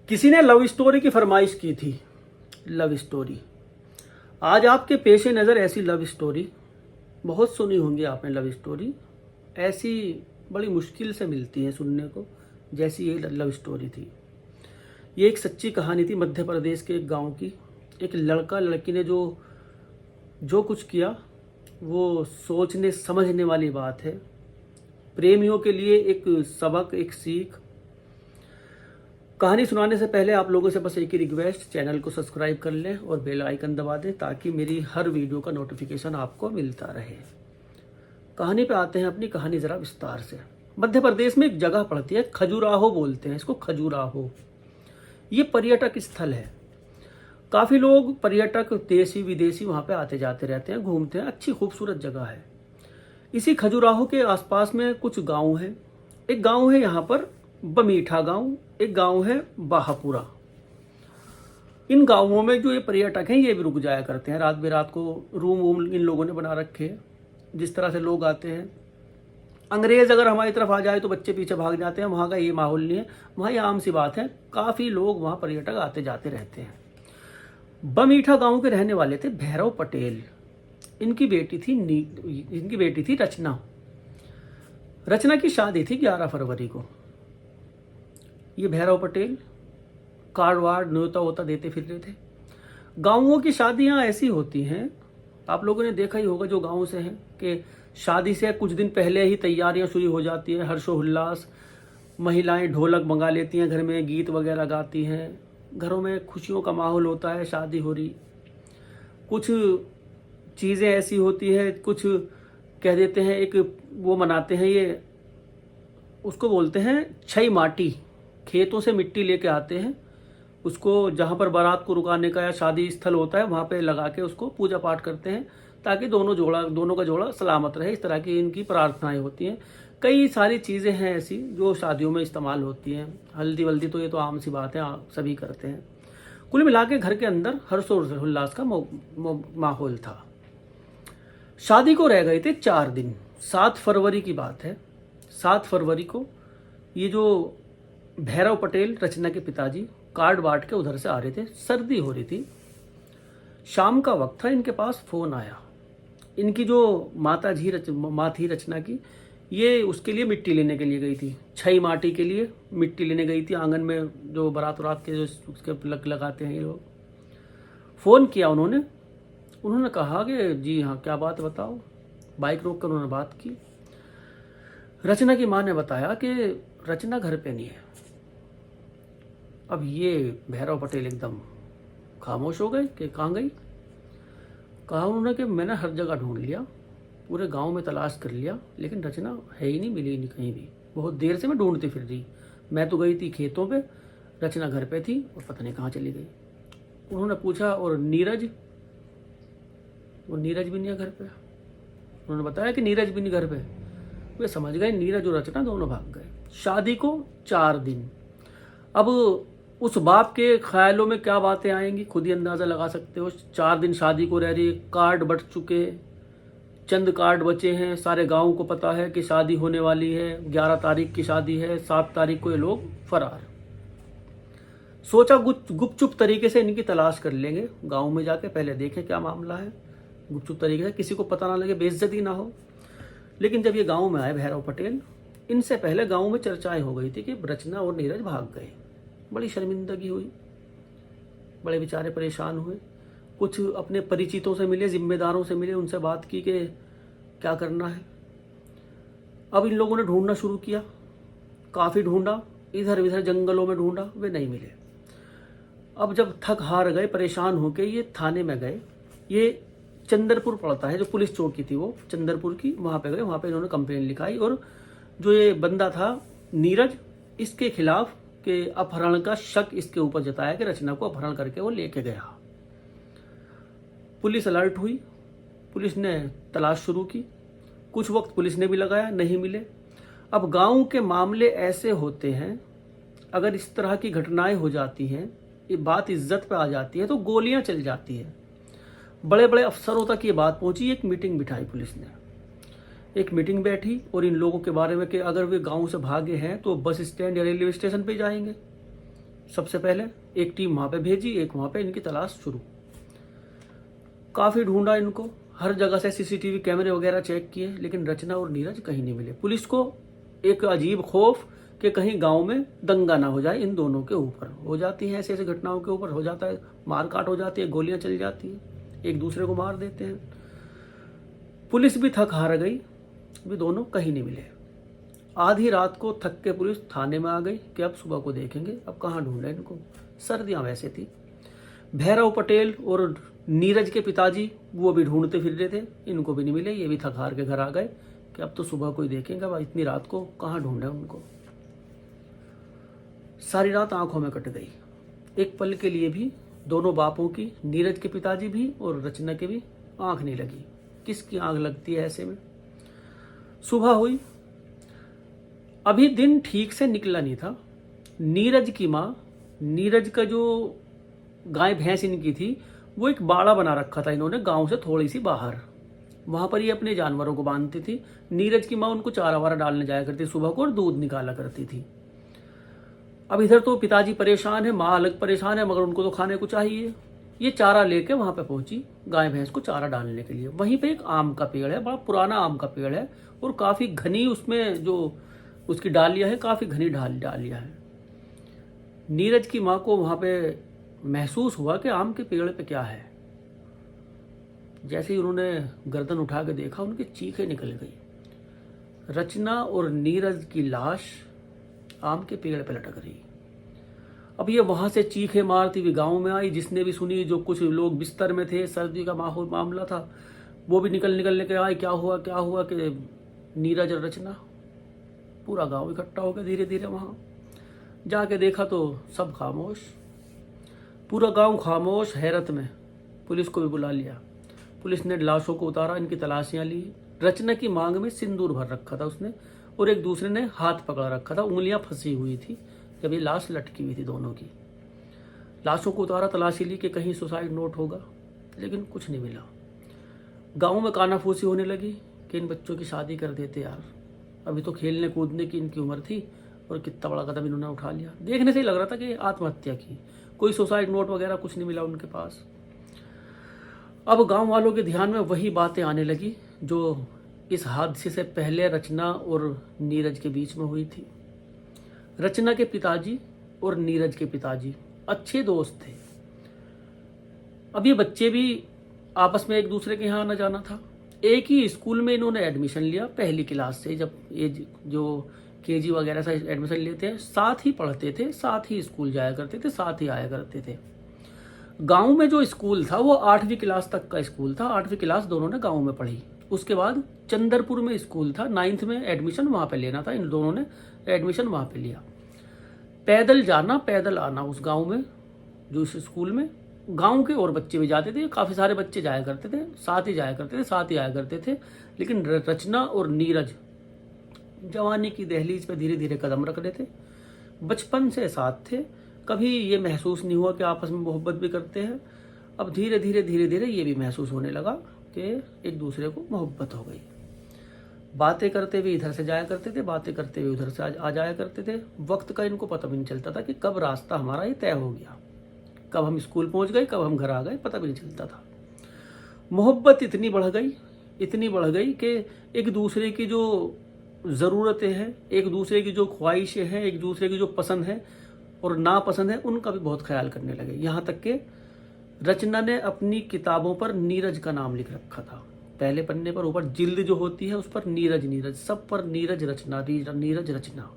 किसी ने love story की फरमाइश की थी। लव स्टोरी आज आपके पेश नज़र ऐसी लव स्टोरी बहुत सुनी होंगी आपने। लव स्टोरी ऐसी बड़ी मुश्किल से मिलती है सुनने को, जैसी ये लव स्टोरी थी। ये एक सच्ची कहानी थी मध्य प्रदेश के एक गांव की। एक लड़का लड़की ने जो जो कुछ किया वो सोचने समझने वाली बात है। प्रेमियों के लिए एक सबक, एक सीख। कहानी सुनाने से पहले आप लोगों से बस एक ही रिक्वेस्ट, चैनल को सब्सक्राइब कर लें और बेल आइकन दबा दें ताकि मेरी हर वीडियो का नोटिफिकेशन आपको मिलता रहे। कहानी पे आते हैं, अपनी कहानी ज़रा विस्तार से। मध्य प्रदेश में एक जगह पड़ती है, खजुराहो बोलते हैं इसको, खजुराहो। ये पर्यटक स्थल है। काफ़ी लोग पर्यटक देशी विदेशी वहाँ पे आते जाते रहते हैं, घूमते हैं। अच्छी खूबसूरत जगह है। इसी खजुराहो के आसपास में कुछ गांव हैं। एक गांव है यहाँ पर बमीठा गांव, एक गांव है बाहापुरा। इन गांवों में जो ये पर्यटक हैं ये भी रुक जाया करते हैं। रात बेरात को रूम वूम इन लोगों ने बना रखे हैं। जिस तरह से लोग आते हैं, अंग्रेज अगर हमारी तरफ आ जाए तो बच्चे पीछे भाग जाते हैं। वहाँ का ये माहौल नहीं है। वहाँ ये आम सी बात है, काफ़ी लोग वहाँ पर्यटक आते जाते रहते हैं। बमीठा गांव के रहने वाले थे भैरव पटेल। इनकी बेटी थी रचना। रचना की शादी थी 11 फरवरी को। ये भैरव पटेल कार्ड वार्ड न्योता वोता देते फिर रहे थे। गाँवों की शादियां ऐसी होती हैं, आप लोगों ने देखा ही होगा जो गाँव से हैं, कि शादी से कुछ दिन पहले ही तैयारियां शुरू हो जाती हैं। हर्षोल्लास, महिलाएं ढोलक मंगा लेती हैं, घर में गीत वगैरह गाती हैं, घरों में खुशियों का माहौल होता है। शादी हो रही, कुछ चीज़ें ऐसी होती है, कुछ कह देते हैं, एक वो मनाते हैं, ये उसको बोलते हैं छई माटी। खेतों से मिट्टी लेके आते हैं, उसको जहाँ पर बारात को रुकाने का या शादी स्थल होता है वहाँ पे लगा के उसको पूजा पाठ करते हैं ताकि दोनों का जोड़ा सलामत रहे। इस तरह की इनकी प्रार्थनाएं होती हैं। कई सारी चीज़ें हैं ऐसी जो शादियों में इस्तेमाल होती हैं। हल्दी वल्दी तो ये तो आम सी बात है, सभी करते हैं। कुल मिला के घर के अंदर हर्षोल्लास का माहौल था। शादी को रह गए थे 4 दिन। 7 फरवरी की बात है। 7 फरवरी को ये जो भैरव पटेल, रचना के पिताजी, कार्ड बांट के उधर से आ रहे थे। सर्दी हो रही थी, शाम का वक्त था। इनके पास फोन आया। इनकी जो माँ थी रचना की, ये उसके लिए मिट्टी लेने के लिए गई थी। छई माटी के लिए मिट्टी लेने गई थी। आंगन में जो बारात के जो उसके लगाते हैं ये लोग। फ़ोन किया उन्होंने कहा कि जी हाँ, क्या बात बताओ। बाइक रोक कर उन्होंने बात की। रचना की माँ ने बताया कि रचना घर पे नहीं है। अब ये भैरव पटेल एकदम खामोश हो गए कि कहाँ गई। कहा उन्होंने कि मैंने हर जगह ढूंढ लिया, पूरे गांव में तलाश कर लिया, लेकिन रचना है ही नहीं, मिली नहीं कहीं भी। बहुत देर से मैं ढूंढती फिर रही। मैं तो गई थी खेतों पे, रचना घर पे थी और पता नहीं कहाँ चली गई। उन्होंने पूछा और नीरज? वो नीरज भी नहीं है घर पे। उन्होंने बताया कि नीरज भी नहीं घर पे। वे समझ गए नीरज और रचना दोनों भाग गए। शादी को 4 दिन। अब उस बाप के ख्यालों में क्या बातें आएंगी खुद ही अंदाज़ा लगा सकते हो। 4 दिन शादी को रह रही, कार्ड बट चुके, चंद कार्ड बचे हैं। सारे गांव को पता है कि शादी होने वाली है, 11 तारीख की शादी है, 7 तारीख को ये लोग फरार। सोचा गुपचुप तरीके से इनकी तलाश कर लेंगे, गांव में जाके पहले देखें क्या मामला है, गुपचुप तरीके से, किसी को पता ना लगे, बेइज्जती ना हो। लेकिन जब ये गाँव में आए भैरव पटेल, इनसे पहले गाँव में चर्चाएं हो गई थी कि रचना और नीरज भाग गए। बड़ी शर्मिंदगी हुई, बड़े बेचारे परेशान हुए। कुछ अपने परिचितों से मिले, जिम्मेदारों से मिले, उनसे बात की कि क्या करना है। अब इन लोगों ने ढूंढना शुरू किया। काफ़ी ढूंढा, इधर उधर जंगलों में ढूंढा, वे नहीं मिले। अब जब थक हार गए, परेशान होके ये थाने में गए। ये चंदरपुर पड़ता है, जो पुलिस चौकी थी वो चंदरपुर की, वहाँ पे गए। वहाँ पे इन्होंने कंप्लेन लिखाई और जो ये बंदा था नीरज, इसके खिलाफ के अपहरण का शक इसके ऊपर जताया कि रचना को अपहरण करके वो लेके गया। पुलिस अलर्ट हुई, पुलिस ने तलाश शुरू की। कुछ वक्त पुलिस ने भी लगाया, नहीं मिले। अब गांव के मामले ऐसे होते हैं, अगर इस तरह की घटनाएं हो जाती हैं, ये बात इज्जत पे आ जाती है तो गोलियां चल जाती है। बड़े बड़े अफसरों तक ये बात पहुंची। एक मीटिंग बिठाई पुलिस ने, एक मीटिंग बैठी और इन लोगों के बारे में कि अगर वे गांव से भागे हैं तो बस स्टैंड या रेलवे स्टेशन पे जाएंगे, सबसे पहले एक टीम वहां पे भेजी, एक वहां पे इनकी तलाश शुरू। काफी ढूंढा इनको, हर जगह से सीसीटीवी कैमरे वगैरह चेक किए, लेकिन रचना और नीरज कहीं नहीं मिले। पुलिस को एक अजीब खौफ कि कहीं गांव में दंगा ना हो जाए, इन दोनों के ऊपर हो जाती है ऐसे ऐसे घटनाओं के ऊपर हो जाता है, मारकाट हो जाती है, गोलियां चल जाती है, एक दूसरे को मार देते हैं। पुलिस भी थक हार गई, भी दोनों कहीं नहीं मिले। आधी रात को थक के पुलिस थाने में आ गई कि अब सुबह को देखेंगे, अब कहाँ ढूंढे इनको। सर्दियां वैसे थी। भैरव पटेल और नीरज के पिताजी वो भी ढूंढते फिर रहे थे, इनको भी नहीं मिले। ये भी थक हार के घर आ गए कि अब तो सुबह कोई देखेंगे, अब इतनी रात को कहाँ ढूंढे उनको। सारी रात आंखों में कट गई। एक पल के लिए भी दोनों बापों की, नीरज के पिताजी भी और रचना के भी, आंख नहीं लगी। किसकी आंख लगती है ऐसे में। सुबह हुई, अभी दिन ठीक से निकला नहीं था। नीरज की माँ, नीरज का जो गाय भैंस इनकी थी, वो एक बाड़ा बना रखा था इन्होंने गांव से थोड़ी सी बाहर, वहां पर ये अपने जानवरों को बांधती थी। नीरज की माँ उनको चारा वारा डालने जाया करती सुबह को और दूध निकाला करती थी। अब इधर तो पिताजी परेशान है, माँ अलग परेशान है, मगर उनको तो खाने को चाहिए। ये चारा लेके वहां पे पहुंची गाय भैंस को चारा डालने के लिए। वहीं पे एक आम का पेड़ है, बड़ा पुराना आम का पेड़ है और काफी घनी उसमें जो उसकी डालियां है, काफी घनी डालियां है। नीरज की माँ को वहां पे महसूस हुआ कि आम के पेड़ पे क्या है। जैसे ही उन्होंने गर्दन उठा के देखा, उनकी चीखें निकल गई। रचना और नीरज की लाश आम के पेड़ पे लटक रही। अब ये वहां से चीखें मारती हुई गांव में आई। जिसने भी सुनी, जो कुछ लोग बिस्तर में थे, सर्दी का माहौल मामला था, वो भी निकल के आए। क्या हुआ कि नीरज और रचना। पूरा गांव इकट्ठा हो गया धीरे धीरे। वहां जाके देखा तो सब खामोश, पूरा गांव खामोश, हैरत में। पुलिस को भी बुला लिया। पुलिस ने लाशों को उतारा, इनकी तलाशियां ली। रचना की मांग में सिंदूर भर रखा था उसने, और एक दूसरे ने हाथ पकड़ रखा था, उंगलियां फंसी हुई थी जब ये लाश लटकी हुई थी दोनों की। लाशों को उतारा, तलाशी ली कि कहीं सुसाइड नोट होगा, लेकिन कुछ नहीं मिला। गांव में कानाफूसी होने लगी कि इन बच्चों की शादी कर देते यार, अभी तो खेलने कूदने की इनकी उम्र थी और कितना बड़ा कदम इन्होंने उठा लिया। देखने से ही लग रहा था कि आत्महत्या की, कोई सुसाइड नोट वगैरह कुछ नहीं मिला उनके पास। अब गांव वालों के ध्यान में वही बातें आने लगी जो इस हादसे से पहले रचना और नीरज के बीच में हुई थी। रचना के पिताजी और नीरज के पिताजी अच्छे दोस्त थे। अब ये बच्चे भी आपस में एक दूसरे के यहाँ आना जाना था। एक ही स्कूल में इन्होंने एडमिशन लिया पहली क्लास से। जब ये जो केजी वगैरह से एडमिशन लेते हैं, साथ ही पढ़ते थे, साथ ही स्कूल जाया करते थे, साथ ही आया करते थे। गांव में जो स्कूल था वो 8वीं क्लास तक का स्कूल था। 8वीं क्लास दोनों ने गांव में पढ़ी। उसके बाद चंदरपुर में स्कूल था, 9th में एडमिशन वहां पे लेना था। इन दोनों ने एडमिशन वहां पे लिया। पैदल जाना पैदल आना उस गांव में, जो उस स्कूल में गांव के और बच्चे भी जाते थे, काफी सारे बच्चे जाया करते थे, साथ ही जाया करते थे, साथ ही आया करते थे। लेकिन रचना और नीरज जवानी की दहलीज पे धीरे धीरे कदम रख रहे थे। बचपन से साथ थे, कभी ये महसूस नहीं हुआ कि आपस में मोहब्बत भी करते हैं। अब धीरे धीरे ये भी महसूस होने लगा कि एक दूसरे को मोहब्बत हो गई। बातें करते हुए इधर से जाया करते थे, बातें करते हुए उधर से आ जाया करते थे। वक्त का इनको पता भी नहीं चलता था कि कब रास्ता हमारा ये तय हो गया, कब हम स्कूल पहुंच गए, कब हम घर आ गए, पता भी नहीं चलता था। मोहब्बत इतनी बढ़ गई कि एक दूसरे की जो ज़रूरतें हैं, एक दूसरे की जो ख्वाहिशें हैं, एक दूसरे की जो पसंद है और नापसंद है, उनका भी बहुत ख्याल करने लगे। यहाँ तक कि रचना ने अपनी किताबों पर नीरज का नाम लिख रखा था। पहले पन्ने पर ऊपर जिल्द जो होती है उस पर नीरज, सब पर नीरज रचना।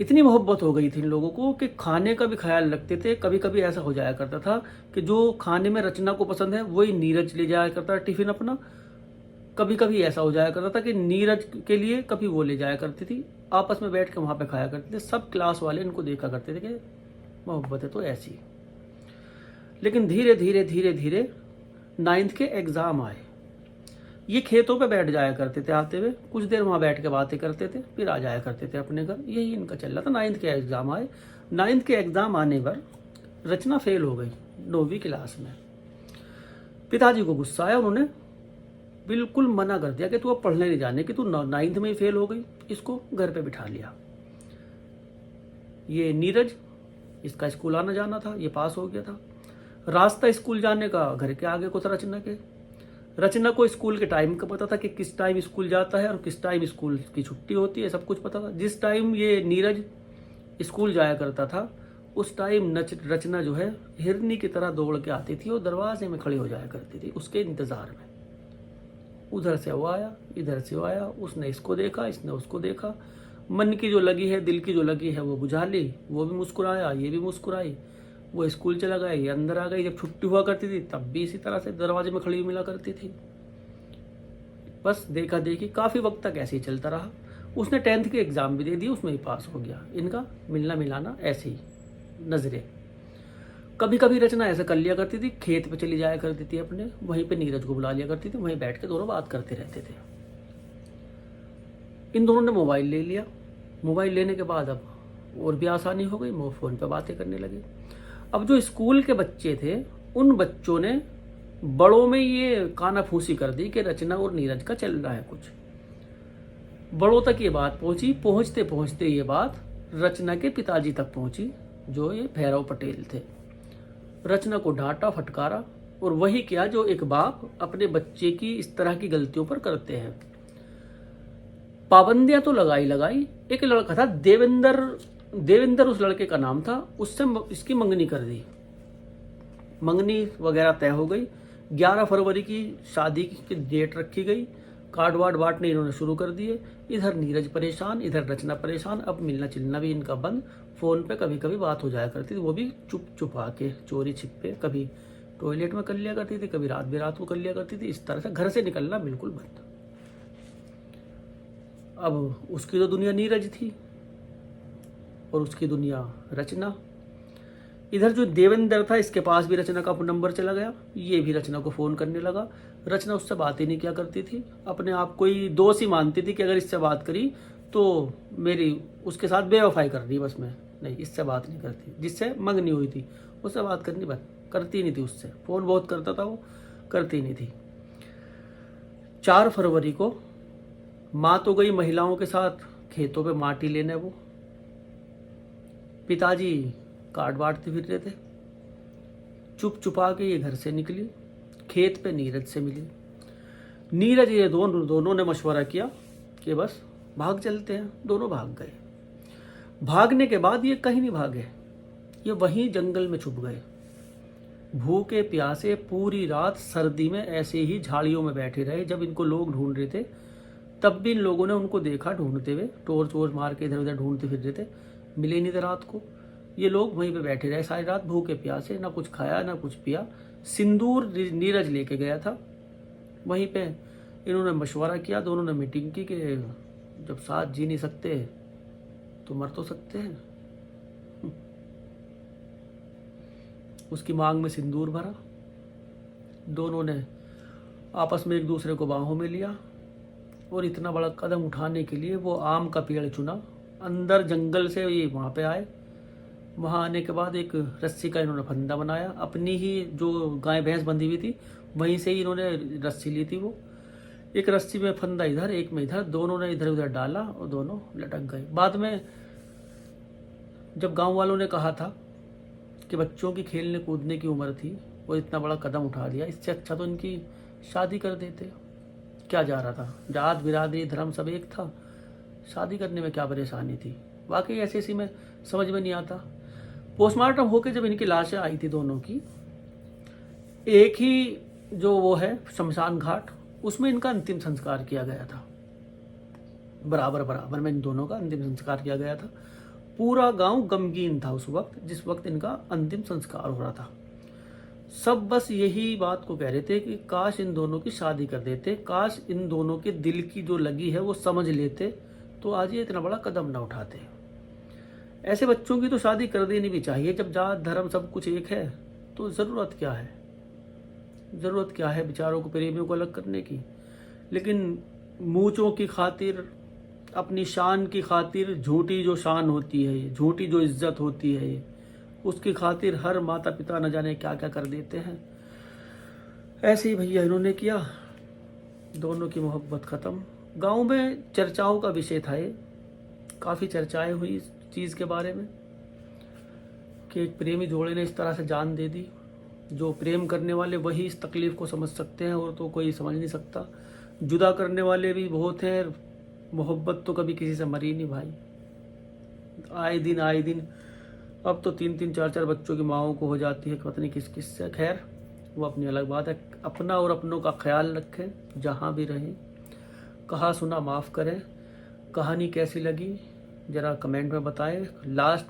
इतनी मोहब्बत हो गई थी इन लोगों को कि खाने का भी ख्याल रखते थे। कभी कभी ऐसा हो जाया करता था कि जो खाने में रचना को पसंद है वही नीरज ले जाया करता था टिफिन अपना। कभी कभी ऐसा हो जाया करता था कि नीरज के लिए कभी वो ले जाया करती थी। आपस में बैठ के वहां पे खाया करते थे। सब क्लास वाले इनको देखा करते थे कि मोहब्बत है तो ऐसी। लेकिन धीरे धीरे 9th के एग्जाम आए। ये खेतों पे बैठ जाया करते थे, आते हुए कुछ देर वहां बैठ के बातें करते थे, फिर आ जाया करते थे अपने घर। यही इनका चल रहा था। 9th के एग्जाम आए। 9th के एग्जाम आने पर रचना फेल हो गई 9वीं क्लास में। पिताजी को गुस्सा आया, उन्होंने बिल्कुल मना कर दिया कि तू अब पढ़ने नहीं जाने की, तू 9th में ही फेल हो गई। इसको घर पे बिठा लिया। ये नीरज, इसका स्कूल आना जाना था, ये पास हो गया था। रास्ता स्कूल जाने का घर के आगे को था रचना के। रचना को स्कूल के टाइम का पता था कि किस टाइम स्कूल जाता है और किस टाइम स्कूल की छुट्टी होती है, सब कुछ पता था। जिस टाइम ये नीरज स्कूल जाया करता था उस टाइम रचना जो है हिरनी की तरह दौड़ के आती थी और दरवाजे में खड़ी हो जाया करती थी उसके इंतजार में। उधर से वो आया, इधर से वो आया, उसने इसको देखा, इसने उसको देखा, मन की जो लगी है, दिल की जो लगी है वो बुझा ली। वो भी मुस्कुराया, ये भी मुस्कुराई। वो स्कूल चला गया, ये अंदर आ गई। जब छुट्टी हुआ करती थी तब भी इसी तरह से दरवाजे में खड़ी हुई मिला करती थी। बस देखा देखी काफ़ी वक्त तक ऐसे ही चलता रहा। उसने 10th के एग्ज़ाम भी दे दिए, उसमें ही पास हो गया। इनका मिलना मिलाना ऐसे ही नजरें। कभी कभी रचना ऐसा कर लिया करती थी, खेत पे चली जाया करती थी अपने, वहीं पे नीरज को बुला लिया करती थी, वहीं बैठ के दोनों बात करते रहते थे। इन दोनों ने मोबाइल ले लिया। मोबाइल लेने के बाद अब और भी आसानी हो गई, वो फ़ोन पे बातें करने लगे। अब जो स्कूल के बच्चे थे उन बच्चों ने बड़ों में ये कानाफूसी कर दी कि रचना और नीरज का चल रहा है कुछ। बड़ों तक ये बात पहुंची। पहुंचते पहुंचते ये बात रचना के पिताजी तक पहुंची, जो ये भैरव पटेल थे। रचना को डांटा, फटकारा और वही किया जो एक बाप अपने बच्चे की इस तरह की गलतियों पर करते हैं। पाबंदियां तो लगाई लगाई। एक लड़का था देवेंद्र उस लड़के का नाम था, उससे इसकी मंगनी कर दी। मंगनी वगैरह तय हो गई। 11 फरवरी की शादी की डेट रखी गई। कार्ड वार्ड बांटने इन्होंने शुरू कर दिए। इधर नीरज परेशान, इधर रचना परेशान। अब मिलना चिलना भी इनका बंद। फ़ोन पे कभी कभी बात हो जाया करती थी, वो भी चुप चुपा के, चोरी छिपे। कभी टॉयलेट में कर लिया करती थी, कभी रात को कर लिया करती थी। इस तरह से घर से निकलना बिल्कुल बंद। अब उसकी तो दुनिया नीरज थी और उसकी दुनिया रचना। इधर जो देवेंद्र था, इसके पास भी रचना का नंबर चला गया। ये भी रचना को फ़ोन करने लगा। रचना उससे बात ही नहीं किया करती थी। अपने आप को ही दोस्त ही मानती थी कि अगर इससे बात करी तो मेरी उसके साथ बेवफाई कर रही, बस मैं नहीं, इससे बात नहीं करती। जिससे मंगनी हुई थी उससे बात करनी बंद, करती नहीं थी उससे। फ़ोन बहुत करता था वो, करती नहीं थी। 4 फरवरी को माँ तो गई महिलाओं के साथ खेतों पे माटी लेने। वो पिताजी कार्ड बांटते फिर रहे थे। चुप चुपा के ये घर से निकली, खेत पे नीरज से मिली। नीरज ये दोनों ने मशवरा किया कि बस भाग चलते हैं। दोनों भाग गए। भागने के बाद ये कहीं नहीं भागे, ये वहीं जंगल में छुप गए। भूखे प्यासे पूरी रात सर्दी में ऐसे ही झाड़ियों में बैठे रहे। जब इनको लोग ढूंढ रहे थे तब भी इन लोगों ने उनको देखा ढूंढते हुए, टॉर्च वोर्च मार के इधर उधर ढूंढते फिर रहे थे। मिले नहीं थे रात को। ये लोग वहीं पे बैठे रहे सारी रात भूखे प्यासे, ना कुछ खाया ना कुछ पिया। सिंदूर नीरज लेके गया था। वहीं पे इन्होंने मशवरा किया, दोनों ने मीटिंग की कि जब साथ जी नहीं सकते तो मर तो सकते हैं। उसकी मांग में सिंदूर भरा। दोनों ने आपस में एक दूसरे को बाहों में लिया और इतना बड़ा कदम उठाने के लिए वो आम का पेड़ चुना। अंदर जंगल से ये वहाँ पे आए। वहाँ आने के बाद एक रस्सी का इन्होंने फंदा बनाया। अपनी ही जो गाय भैंस बंधी हुई थी वहीं से ही इन्होंने रस्सी ली थी। वो एक रस्सी में फंदा इधर, एक में इधर, दोनों ने इधर उधर डाला और दोनों लटक गए। बाद में जब गांव वालों ने कहा था कि बच्चों की खेलने कूदने की उम्र थी और इतना बड़ा कदम उठा दिया, इससे अच्छा तो इनकी शादी कर देते। क्या जा रहा था, जात बिरादरी धर्म सब एक था, शादी करने में क्या परेशानी थी। वाकई ऐसे ऐसी में समझ में नहीं आता। पोस्टमार्टम होकर जब इनकी लाशें आई थी दोनों की, एक ही जो वो है शमशान घाट, उसमें इनका अंतिम संस्कार किया गया था। बराबर में इन दोनों का अंतिम संस्कार किया गया था। पूरा गांव गमगीन था उस वक्त, जिस वक्त इनका अंतिम संस्कार हो रहा था। सब बस यही बात को कह रहे थे कि काश इन दोनों की शादी कर देते, काश इन दोनों के दिल की जो लगी है वो समझ लेते तो आज ये इतना बड़ा कदम ना उठाते। ऐसे बच्चों की तो शादी कर देनी भी चाहिए। जब जात धर्म सब कुछ एक है तो ज़रूरत क्या है, ज़रूरत क्या है बेचारों को, प्रेमियों को अलग करने की। लेकिन मूंचों की खातिर, अपनी शान की खातिर, झूठी जो शान होती है, झूठी जो इज्जत होती है, उसकी खातिर हर माता पिता न जाने क्या क्या कर देते हैं। ऐसे ही भैया इन्होंने किया, दोनों की मोहब्बत ख़त्म। गांव में चर्चाओं का विषय था ये, काफ़ी चर्चाएं हुई इस चीज़ के बारे में। कि एक प्रेमी जोड़े ने इस तरह से जान दे दी। जो प्रेम करने वाले वही इस तकलीफ़ को समझ सकते हैं, और तो कोई समझ नहीं सकता। जुदा करने वाले भी बहुत हैं, मोहब्बत तो कभी किसी से मरी नहीं भाई। आए दिन अब तो 3-3 4-4 बच्चों की माओं को हो जाती है, पता नहीं किस किस से। खैर वो अपनी अलग बात है। अपना और अपनों का ख्याल रखें जहाँ भी रहें। कहा सुना माफ़ करें। कहानी कैसी लगी ज़रा कमेंट में बताएं।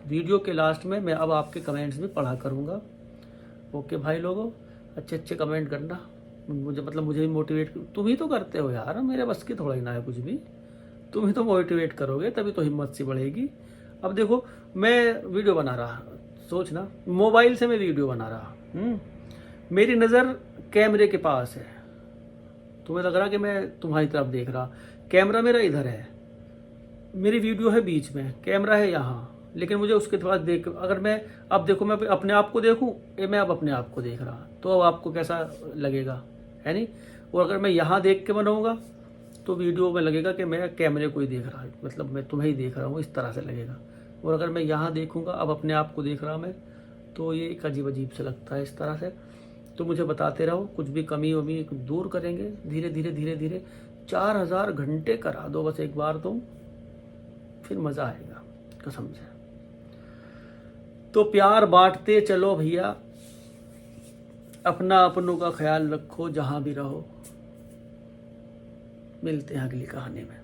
वीडियो के लास्ट में मैं अब आपके कमेंट्स भी पढ़ा करूँगा। ओके भाई लोगों, अच्छे अच्छे कमेंट करना, मुझे भी मोटिवेट। तुम ही तो करते हो यार, मेरे बस की थोड़ा ही ना है कुछ भी। तुम ही तो मोटिवेट करोगे तभी तो हिम्मत सी बढ़ेगी। अब देखो मैं वीडियो बना रहा, सोचना मोबाइल से मैं वीडियो बना रहा, मेरी नज़र कैमरे के पास है। तुम्हें लग रहा कि मैं तुम्हारी तरफ देख रहा, कैमरा मेरा इधर है, मेरी वीडियो है बीच में, कैमरा है यहाँ, लेकिन मुझे उसके बाद देख, अगर मैं अब देखो मैं अपने आप को देखूं, मैं अब अपने आप को देख रहा, तो अब आपको कैसा लगेगा, है नहीं। और अगर मैं यहाँ देख के बनाऊंगा तो वीडियो में लगेगा कि मैं कैमरे को ही देख रहा, मतलब मैं तुम्हें ही देख रहा हूँ, इस तरह से लगेगा। और अगर मैं यहाँ देखूंगा, अब अपने आप को देख रहा मैं, तो ये एक अजीब अजीब से लगता है इस तरह से। तो मुझे बताते रहो, कुछ भी कमी वमी दूर करेंगे धीरे धीरे धीरे धीरे। 4000 घंटे करा दो बस एक बार तुम, फिर मज़ा आएगा कसम से। तो प्यार बांटते चलो भैया, अपना अपनों का ख्याल रखो जहाँ भी रहो। मिलते हैं अगली कहानी में।